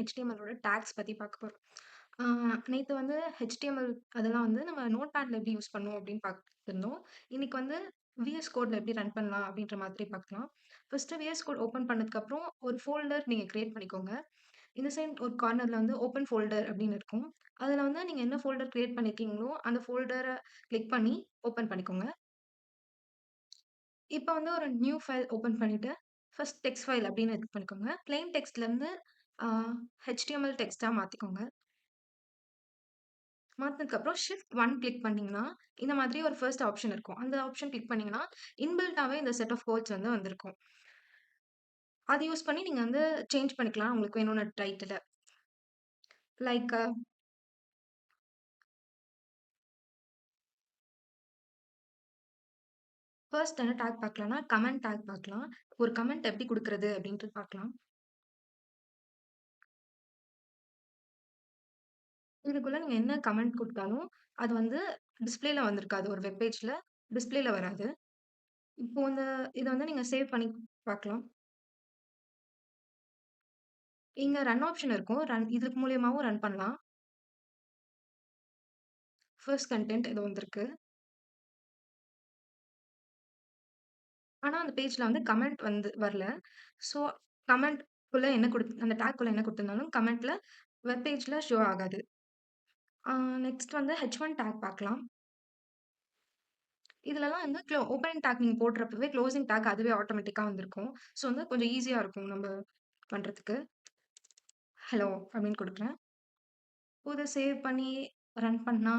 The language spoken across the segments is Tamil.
HTMLோட டாக்ஸ் பத்தி பார்க்க போறோம். ஆ நேத்து வந்து HTML அதெல்லாம் வந்து நம்ம நோட்பேட்ல எப்படி யூஸ் பண்ணுவோம் அப்படின்னு பார்த்துருந்தோம். இன்னைக்கு வந்து VS கோட்ல எப்படி ரன் பண்ணலாம் அப்படின்ற மாதிரி பார்க்கலாம். ஃபர்ஸ்ட்டு VS கோட் ஓப்பன் பண்ணதுக்கப்புறம் ஒரு ஃபோல்டர் நீங்க கிரியேட் பண்ணிக்கோங்க. இந்த சைட் ஒரு கார்னர்ல வந்து ஓப்பன் ஃபோல்டர் அப்படின்னு இருக்கும். அதுல வந்து நீங்க என்ன ஃபோல்டர் கிரியேட் பண்ணியிருக்கீங்களோ, அந்த ஃபோல்டர கிளிக் பண்ணி ஓப்பன் பண்ணிக்கோங்க. இப்ப வந்து ஒரு நியூ ஃபைல் ஓப்பன் பண்ணிட்டு, ஃபர்ஸ்ட் டெக்ஸ்ட் ஃபைல் அப்படின்னு இது பண்ணிக்கோங்க. பிளெயின் டெக்ஸ்ட்லேருந்து ஆ HTML டெக்ஸ்ட்டா மாத்திக்கோங்க. மாத்துனதுக்கப்புறம் ஷிஃப்ட் 1 கிளிக் பண்ணீங்கன்னா, இந்த மாதிரி ஒரு ஃபர்ஸ்ட் ஆப்ஷன் இருக்கும். அந்த ஆப்ஷன் கிளிக் பண்ணீங்கன்னா, இன்பில்ட்டாவே இந்த செட் ஆஃப் கோட்ஸ் வந்து வந்திருக்கும். அத யூஸ் பண்ணி நீங்க வந்து சேஞ்ச் பண்ணிக்கலாம். உங்களுக்கு வேணும்ன டைட்டில. லைக் ஃபர்ஸ்ட் என்ன டாக் பார்க்கலாம்னா, கமெண்ட் டாக் பார்க்கலாம். ஒரு கமெண்ட் எப்படி குடுக்குறது அப்படின்ட்டு பார்க்கலாம். இதுக்குள்ள நீங்க என்ன கமெண்ட் குடுத்தாலும், அது வந்து டிஸ்ப்ளேல வந்திருக்காது. ஒரு வெப் பேஜ்ல டிஸ்ப்ளேல வராது. இப்போ இத வந்து நீங்க சேவ் பண்ணி பார்க்கலாம். இங்க ரன் ஆப்ஷன் இருக்கும். இதுக்கு மூலியமாவும் ரன் பண்ணலாம். ஃபர்ஸ்ட் கன்டென்ட் இது வந்திருக்கு. ஆனா அந்த பேஜ்ல வந்து கமெண்ட் வந்து வரல. ஸோ கமெண்ட் குள்ள என்ன அந்த டாக் குள்ள என்ன குடுத்திருந்தாலும் கமெண்ட்ல வெப் பேஜ்ல ஷோ ஆகாது. ஆ நெக்ஸ்ட் வந்து H1 டாக் பார்க்கலாம். இதுலலாம் வந்து ஓப்பனிங் டாக் நீங்க போடுறப்பவே க்ளோசிங் டாக் அதுவே ஆட்டோமேட்டிக்கா வந்திருக்கும். ஸோ வந்து கொஞ்சம் ஈஸியா இருக்கும் நம்ம பண்றதுக்கு. ஹலோ அப்படின்னு குடுக்குறேன். இத சேவ் பண்ணி ரன் பண்ணா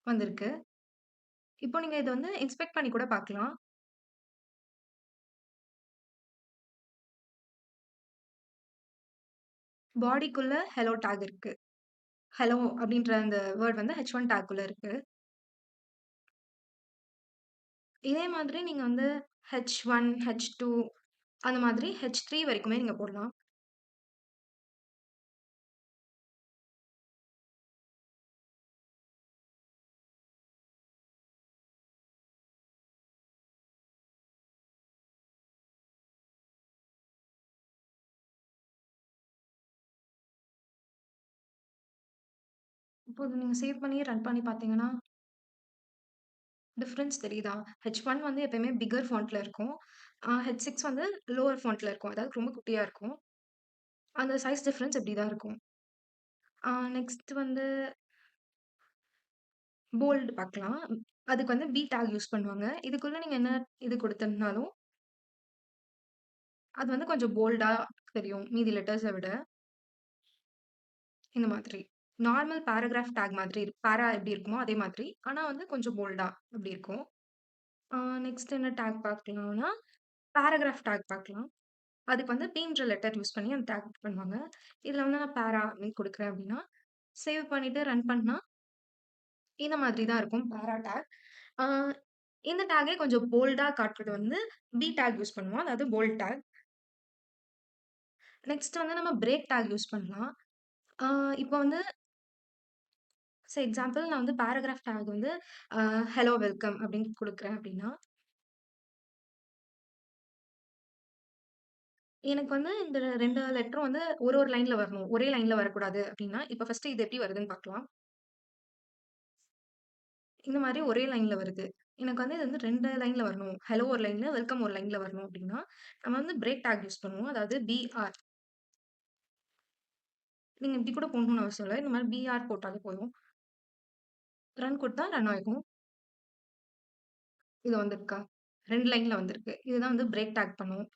வந்திருக்கு. இப்போ நீங்க இத வந்து இன்ஸ்பெக்ட் பண்ணி கூட பார்க்கலாம். பாடிக்குள்ள ஹெலோ டாக் இருக்கு. ஹலோ அப்படின்ற அந்த வேர்ட் வந்து H1 டாக்குள்ள இருக்கு. இதே மாதிரி நீங்க வந்து H1, H2 அந்த மாதிரி H3 வரைக்குமே நீங்க போடலாம். இப்போ இத நீங்க சேவ் பண்ணி ரன் பண்ணி பார்த்தீங்கன்னா, டிஃபரன்ஸ் தெரியுதா? H1 வந்து எப்பயுமே பிக்கர் ஃபாண்ட்ல இருக்கும். H6 வந்து லோவர் ஃபாண்ட்ல இருக்கும். அதாவது ரொம்ப குட்டியா இருக்கும். அந்த சைஸ் டிஃபரன்ஸ் இப்படி தான் இருக்கும். நெக்ஸ்ட் வந்து போல்ட் பார்க்கலாம். அதுக்கு வந்து டாக் யூஸ் பண்ணுவாங்க. இதுக்குள்ள நீங்க என்ன இது குடுத்திருந்தாலும், அது வந்து கொஞ்சம் போல்டா தெரியும். மீதி லெட்டர்ஸ விட. இந்த மாதிரி. நார்மல் பேராகிராஃப் டாக் மாதிரி பேரா எப்படி இருக்குமோ அதே மாதிரி. ஆனா வந்து கொஞ்சம் போல்டா அப்படி இருக்கும். நெக்ஸ்ட் என்ன டாக் பார்க்கலாம்னா, பேராகிராஃப் டாக் பார்க்கலாம். அதுக்கு வந்து பீன்ற லெட்டர் யூஸ் பண்ணி அந்த டாக் பண்ணுவாங்க. இதுல வந்து நான் பேரா அப்படின்னு குடுக்குறேன் அப்படின்னா, சேவ் பண்ணிட்டு ரன் பண்ணா, இந்த மாதிரி தான் இருக்கும் பேரா டாக். ஆ இந்த டாகே கொஞ்சம் போல்டா காட்டுறது வந்து டாக் யூஸ் பண்ணுவோம். அதாவது போல்ட் டாக். நெக்ஸ்ட் வந்து நம்ம பிரேக் டாக் யூஸ் பண்ணலாம். ஆ இப்போ வந்து எக்ஸாம்பிள் நான் வந்து பேராகிராஃப் டாக் வந்து ஹலோ வெல்கம் அப்படின்னு குடுக்குறேன் அப்படின்னா, எனக்கு வந்து இந்த 2 லெட்டரும் வந்து ஒரு லைன்ல வரணும். ஒரே லைன்ல வரக்கூடாது அப்படின்னா, இப்ப ஃபர்ஸ்ட் இது எப்படி வருதுன்னு பார்க்கலாம். இந்த மாரி ஒரே லைன்ல வருது. எனக்கு வந்து இது வந்து 2 லைன்ல வரணும். ஹலோ ஒரு லைன்ல, வெல்கம் ஒரு லைன்ல வரணும் அப்படின்னா, நம்ம வந்து பிரேக் டாக் யூஸ் பண்ணுவோம். அதாவது நீங்க இப்படி கூட போடணும்னு அவசியம் இல்ல. இந்த மாரி போட்டாலே போதும். ரன் குடுத்தா ரன் ஆகும். இது வந்திருக்கா? 2 லைன்ல வந்திருக்கு. இதுதான் வந்து பிரேக் டாக் பண்ணும்.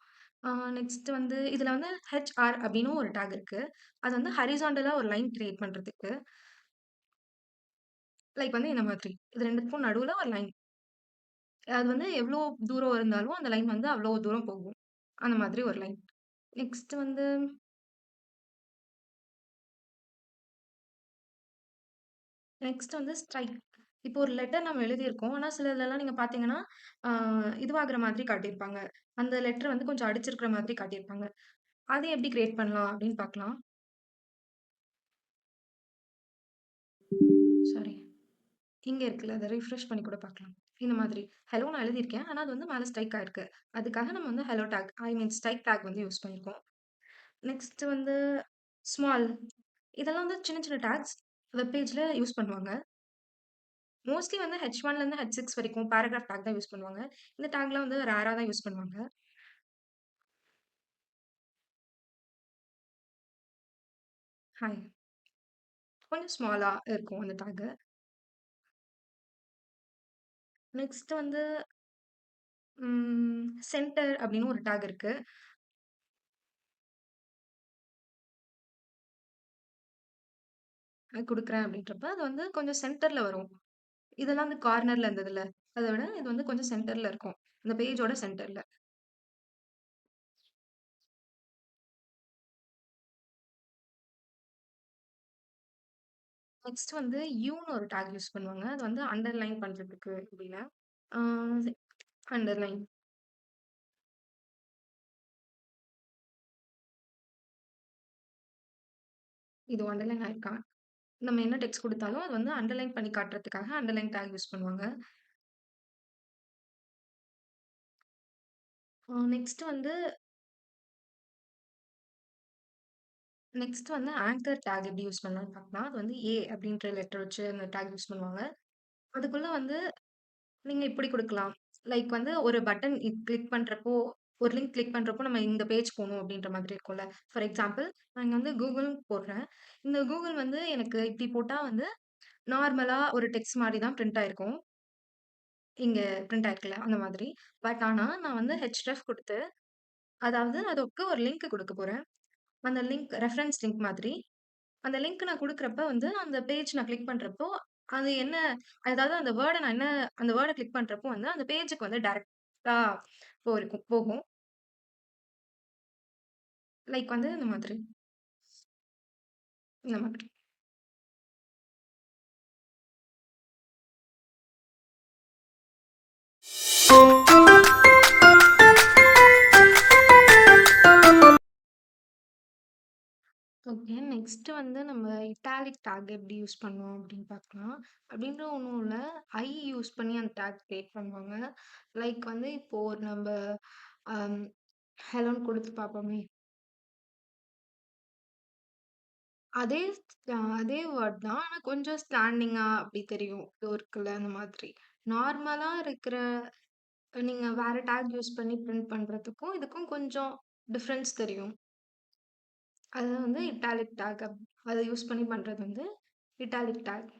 நெக்ஸ்ட் வந்து இதுல வந்து அப்படின்னு ஒரு டாக் இருக்கு. அது வந்து ஹாரிசான்டலா ஒரு லைன் கிரியேட் பண்றதுக்கு. லைக் வந்து இந்த மாதிரி. இது 2த்துக்கும் நடுவுல ஒரு லைன். அது வந்து எவ்ளோ தூரம் இருந்தாலும் அந்த லைன் வந்து அவ்ளோ தூரம் போகும். அந்த மாதிரி ஒரு லைன். நெக்ஸ்ட் வந்து ஸ்ட்ரைக். இப்போ ஒரு லெட்டர் நம்ம எழுதியிருக்கோம். ஆனா சிலதுலலாம் நீங்க பார்த்தீங்கன்னா, ஆ இதுவாகுற மாதிரி காட்டியிருப்பாங்க. அந்த லெட்டர் வந்து கொஞ்சம் அடிச்சிருக்கிற மாதிரி காட்டியிருப்பாங்க. அத எப்படி கிரியேட் பண்ணலாம் அப்படின்னு பார்க்கலாம். சாரி. இங்க இருக்குல்ல. அத ரிஃப்ரெஷ் பண்ணி கூட பார்க்கலாம். இந்த மாதிரி. ஹலோ நான் எழுதியிருக்கேன். ஆனா அது வந்து மேல ஸ்ட்ரைக் ஆயிருக்கு. அதுக்காக நம்ம வந்து ஹலோ டாக் ஐ மீன் ஸ்ட்ரைக் டாக் வந்து யூஸ் பண்ணியிருக்கோம். நெக்ஸ்ட் வந்து ஸ்மால் இதெல்லாம் வந்து சின்ன சின்ன டாக்ஸ் வெப் பேஜ்ல யூஸ் பண்ணுவாங்க. மோஸ்ட்லி வந்து H1லேருந்து H6 வரைக்கும் பேராகிராஃப் டாக் தான் யூஸ் பண்ணுவாங்க. இந்த டாக்லாம் வந்து ரேரா தான் யூஸ் பண்ணுவாங்க. ஹாய். கொஞ்சம் ஸ்மாலா இருக்கும் அந்த டாகு. நெக்ஸ்ட் வந்து சென்டர் அப்படின்னு ஒரு டாக் இருக்கு. குடுக்குறேன் அப்படின்றப்ப, அது வந்து கொஞ்சம் சென்டர்ல வரும். இதெல்லாம் வந்து கார்னர்ல இருந்ததுல்ல. அத விட இது வந்து கொஞ்சம் சென்டர்ல இருக்கும். இந்த பேஜோட சென்டர்ல. நெக்ஸ்ட் வந்து யூன்னு ஒரு டாக் யூஸ் பண்ணுவாங்க. அது வந்து அண்டர்லைன் பண்றதுக்கு அப்படின்னு. ஆ அண்டர்லைன். இது அண்டர்லைன் ஆயிருக்கா? நம்ம என்ன டெக்ஸ்ட் குடுத்தாலும், அது வந்து அண்டர்லைன் பண்ணி காட்டுறதுக்காக அண்டர்லைன் டாக் யூஸ் பண்ணுவாங்க. நெக்ஸ்ட் வந்து ஆங்கர் டாக் எப்படி யூஸ் பண்ணலாம்னு பார்க்கலாம். அது வந்து ஏ அப்படின்ற லெட்டர் வச்சு அந்த டாக் யூஸ் பண்ணுவாங்க. அதுக்குள்ள வந்து நீங்க இப்படி குடுக்கலாம். லைக் வந்து ஒரு பட்டன் கிளிக் பண்றப்போ, ஒரு லிங்க் கிளிக் பண்றப்போ நம்ம இந்த பேஜ் போணும் அப்படின்ற மாதிரி இருக்கும்ல. ஃபார் எக்ஸாம்பிள் நான் இங்க வந்து கூகுள்ன்னு போடுறேன். இந்த கூகுள் வந்து எனக்கு இப்படி போட்டா வந்து நார்மலா ஒரு டெக்ஸ்ட் மாரி தான் பிரிண்ட் ஆயிருக்கும். இங்க பிரிண்ட் ஆயிருக்குல்ல அந்த மாதிரி. பட் ஆனா நான் வந்து href குடுத்து, அதாவது அதுக்கு ஒரு லிங்க் குடுக்க போறேன். அந்த லிங்க் ரெஃபரன்ஸ் லிங்க் மாதிரி. அந்த லிங்க் நான் குடுக்குறப்ப வந்து அந்த பேஜ் நான் கிளிக் பண்றப்போ, அது என்ன அதாவது அந்த வேர்ட நான் என்ன அந்த வேர்ட கிளிக் பண்றப்போ வந்து அந்த பேஜுக்கு வந்து டைரக்ட்டா போகும். லைக் வந்து இந்த மாதிரி, இந்த மாதிரி. ஓகே. நெக்ஸ்ட் வந்து நம்ம இட்டாலிக் டாக் எப்படி யூஸ் பண்ணுவோம் அப்படின்னு பார்க்கலாம். அப்படின்ற ஒண்ணும் இல்ல. ஐ யூஸ் பண்ணி அந்த டாக் கிரியேட் பண்ணுவாங்க. லைக் வந்து இப்போ நம்ப அம் ஹலோன்னு குடுத்து பார்ப்போமே. அதே அதே வேர்ட் தான். ஆனா கொஞ்சம் ஸ்டாண்டிங்கா அப்படி தெரியும். இது இருக்குல்ல அந்த மாதிரி. நார்மலா இருக்கிற நீங்க வேற டாக் யூஸ் பண்ணி பிரிண்ட் பண்றதுக்கும், இதுக்கும் கொஞ்சம் டிஃபரன்ஸ் தெரியும். அது வந்து இட்டாலிக் டாக் அத யூஸ் பண்ணி பண்றது வந்து italic tag.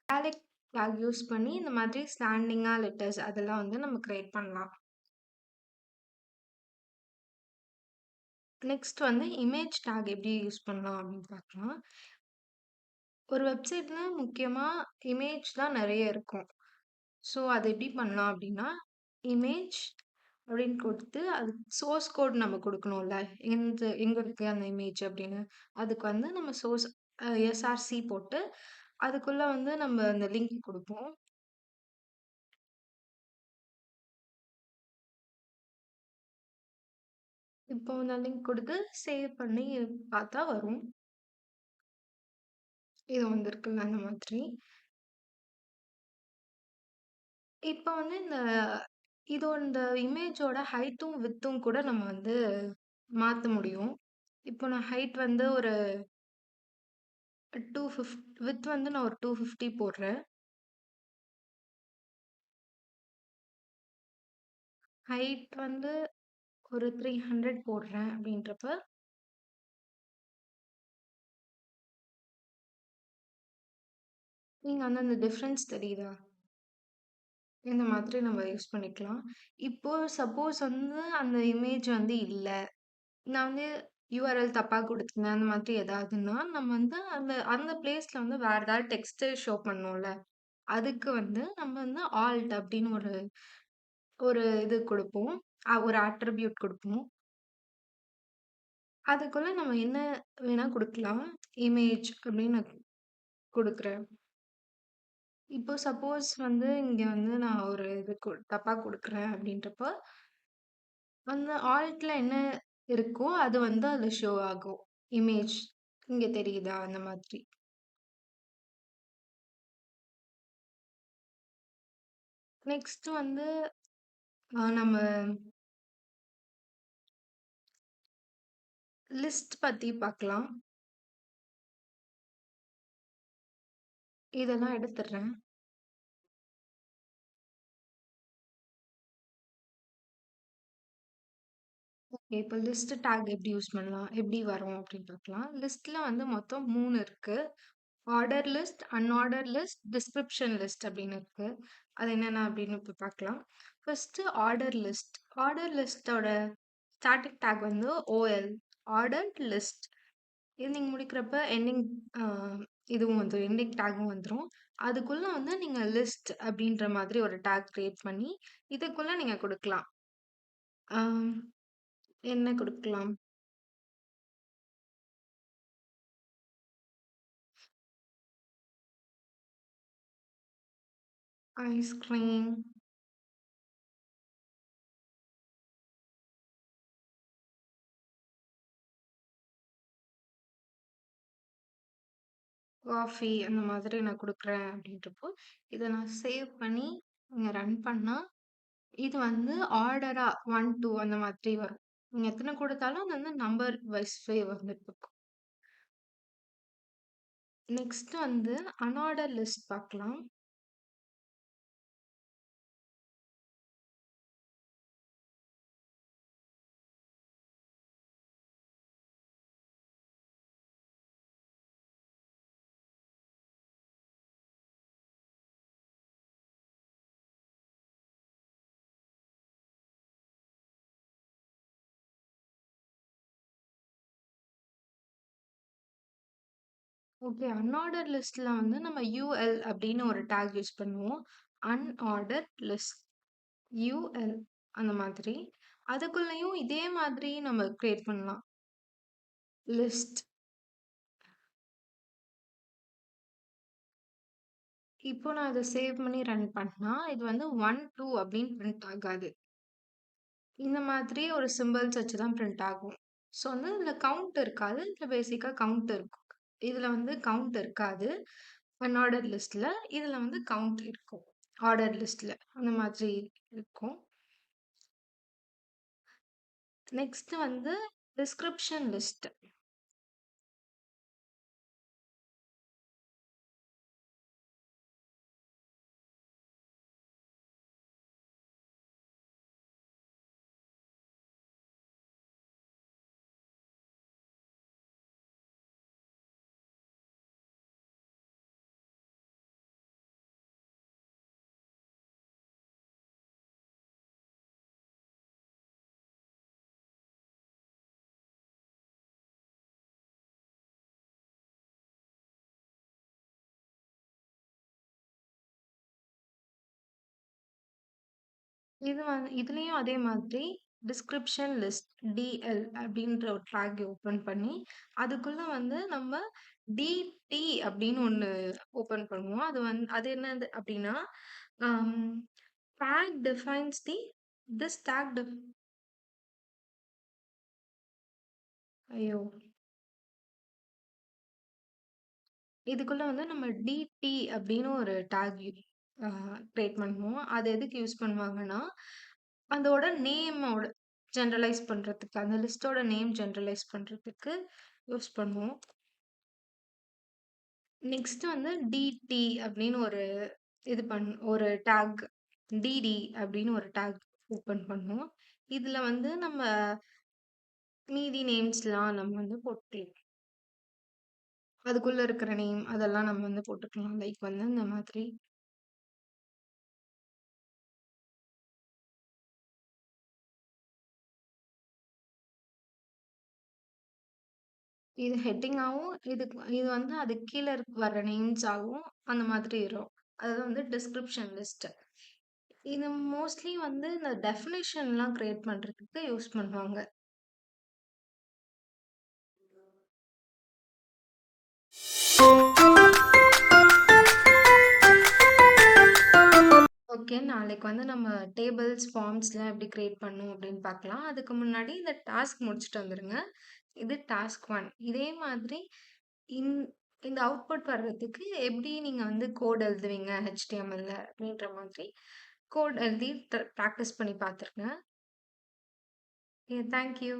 Italic tag use பண்ணி இந்த மாதிரி ஸ்டாண்டிங்கா லெட்டர்ஸ் அதெல்லாம் வந்து நம்ம கிரியேட் பண்ணலாம். நெக்ஸ்ட் வந்து இமேஜ் டாக் எப்படி யூஸ் பண்ணலாம் அப்படின்னு பார்க்கலாம். ஒரு வெப்சைட்ல முக்கியமா இமேஜ் தான் நெறைய இருக்கும். ஸோ அத எப்படி பண்ணலாம் அப்படின்னா, இமேஜ் அப்படின்னு குடுத்து, அதுக்கு சோர்ஸ் கோட் நம்ம குடுக்கணும்ல. எங்க இருக்கு அந்த இமேஜ் அப்படின்னு. அதுக்கு வந்து நம்ம சோர்ஸ் எஸ்ஆர்சி போட்டு, அதுக்குள்ள வந்து நம்ம அந்த லிங்க் குடுப்போம். இப்போ அந்த லிங்க் குடுத்து சேவ் பண்ணி பார்த்தா வரும். இது வந்திருக்குல்ல அந்த மாதிரி. இப்போ வந்து இந்த இமேஜோட ஹைட்டும், விட்த்தும் கூட நம்ம வந்து மாத்த முடியும். இப்போ நான் ஹைட் வந்து ஒரு விட்த் வந்து நான் ஒரு 250 போடுறேன். ஹைட் வந்து ஒரு 300 போடுறேன் அப்படின்றப்ப, நீங்க வந்து அந்த டிஃபரன்ஸ் தெரியுதா? இந்த மாதிரி நம்ம யூஸ் பண்ணிக்கலாம். இப்போ சப்போஸ் வந்து அந்த இமேஜ் வந்து இல்ல. நான் வந்து யுஆர்எல் தப்பா குடுத்துருந்தேன். அந்த மாதிரி ஏதாவதுன்னா, நம்ம வந்து அந்த அந்த பிளேஸ்ல வந்து வேற ஏதாவது டெக்ஸ்ட் ஷோ பண்ணணும்ல. அதுக்கு வந்து நம்ம வந்து ஆல்ட் அப்படின்னு ஒரு ஒரு இது குடுப்போம். ஒரு அட்ரிபியூட் குடுப்போம். அதுக்குள்ள நம்ம என்ன வேணா குடுக்கலாம். இமேஜ் அப்படின்னு நான் குடுக்குறேன். இப்போ சப்போஸ் வந்து இங்க வந்து நான் ஒரு இது தப்பா குடுக்குறேன் அப்படின்றப்போ, அந்த ஆல்ட்ல என்ன இருக்கோ அது வந்து அதுல ஷோ ஆகும். இமேஜ் இங்க தெரியுதா? அந்த மாதிரி. நெக்ஸ்ட் வந்து நம்ம லிஸ்ட் பத்தி பார்க்கலாம். இதெல்லாம் எடுத்துடுறேன். ஓகே. இப்போ லிஸ்ட் டேக் எப்படி யூஸ் பண்ணலாம்? எப்படி வரும் அப்படின்னு பார்க்கலாம். லிஸ்ட்ல வந்து மொத்தம் 3 இருக்கு. Order list, unorder list, description list அப்படின்னு இருக்கு. அது என்னென்ன அப்படின்னு இப்போ பார்க்கலாம். First order list. ஆர்டர் லிஸ்ட்டோட ஸ்டாட்டிக் டேக் வந்து ஓஎல், ஆர்டர் லிஸ்ட். இது நீங்க முடிக்கிறப்ப எண்டிங் இதுவும் வந்துரும். எண்டிங் டேகும் வந்துரும். அதுக்குள்ள வந்து நீங்க லிஸ்ட் அப்படின்ற மாதிரி ஒரு டேக் கிரியேட் பண்ணி, இதுக்குள்ள நீங்க குடுக்கலாம். ஆம், என்ன குடுக்கலாம்? ஐஸ்கிரீம், காஃபி அந்த மாதிரி நான் குடுக்குறேன் அப்படின்றப்போ, இத நான் சேவ் பண்ணி நீங்க ரன் பண்ணா, இது வந்து ஆர்டரா 1, 2 அந்த மாதிரி வரும். நீங்க எத்தன குடுத்தாலும் அது வந்து நம்பர் வைஸ்வே வந்துட்டு இருக்கும். நெக்ஸ்ட் வந்து அன்ஆர்டர் லிஸ்ட் பார்க்கலாம். ஓகே. அன்ஆர்டர் லிஸ்ட்ல வந்து நம்ம யுஎல் அப்படின்னு ஒரு டேக் யூஸ் பண்ணுவோம். அன்ஆர்டர் லிஸ்ட், யுஎல் அந்த மாதிரி. அதுக்குள்ளயும் இதே மாதிரி நம்ம கிரியேட் பண்ணலாம். லிஸ்ட். இப்போ நான் இத சேவ் பண்ணி ரன் பண்ணா, இது வந்து 1, 2 அப்படின்னு பிரிண்ட் ஆகாது. இந்த மாதிரி ஒரு சிம்பல்ஸ் வச்சு தான் பிரிண்ட் ஆகும். ஸோ வந்து இதுல கவுண்ட் இருக்காது. இதுல பேசிக்கா கவுண்ட் இருக்கும். இதுல வந்து கவுண்ட் இருக்காது. அன்ஆர்டர் லிஸ்ட்ல. இதுல வந்து கவுண்ட் இருக்கும். ஆர்டர் லிஸ்ட்ல. அந்த மாதிரி இருக்கும். நெக்ஸ்ட் வந்து டிஸ்கிரிப்ஷன் லிஸ்ட். இது வந்து இதுலயும் அதே மாதிரி டிஸ்கிரிப்ஷன் லிஸ்ட் டிஎல் அப்படின்ற ஒரு ட்ராக் ஓப்பன் பண்ணி அதுக்குள்ள வந்து நம்ம டிடி அப்படின்னு ஒண்ணு ஓப்பன் பண்ணுவோம். அது என்னது அப்படின்னா tag defines the this tag ஐயோ, இதுக்குள்ள வந்து நம்ம டிடி அப்படின்னு ஒரு டேக் கிரியேட் பண்ணுவோம். அது எதுக்கு யூஸ் பண்ணுவாங்கன்னா, அதோட நேமோட ஜெனரலைஸ் பண்றதுக்கு, அந்த லிஸ்ட்டோட நேம் ஜெனரலைஸ் பண்றதுக்கு யூஸ் பண்ணுவோம். நெக்ஸ்ட் வந்து டிடி அப்படின்னு ஒரு டேக், டிடி அப்படின்னு ஒரு டேக் ஓப்பன் பண்ணுவோம். இதுல வந்து நம்ம மீதி நேம்ஸ்லாம் நம்ம வந்து போட்டுக்கலாம். அதுக்குள்ள இருக்கிற நேம் அதெல்லாம் நம்ம வந்து போட்டுக்கலாம். லைக் வந்து இந்த மாதிரி. இது ஹெட்டிங்காவும், இது வந்து அதுக்கு கீழ வர நேம்ஸாவும் அந்த மாதிரி வரும். அது வந்து டிஸ்கிரிப்ஷன் லிஸ்ட். இது மோஸ்ட்லி வந்து இந்த டெஃபினிஷன்லாம் கிரியேட் பண்றதுக்கு யூஸ் பண்ணுவாங்க. ஓகே. நாளைக்கு வந்து நம்ம டேபிள்ஸ், ஃபார்ம்ஸ்லாம் எப்படி கிரியேட் பண்ணணும் அப்படின்னு பார்க்கலாம். அதுக்கு முன்னாடி இந்த டாஸ்க் முடிச்சுட்டு வந்துருங்க. இது டாஸ்க் 1. இதே மாதிரி இந் இந்த அவுட்புட் வர்றதுக்கு எப்படி நீங்க வந்து கோட் எழுதுவீங்க HTMLல அப்படின்ற மாதிரி கோட் எழுதி பிராக்டிஸ் பண்ணி பார்த்துருங்க. ஓகே. Thank you.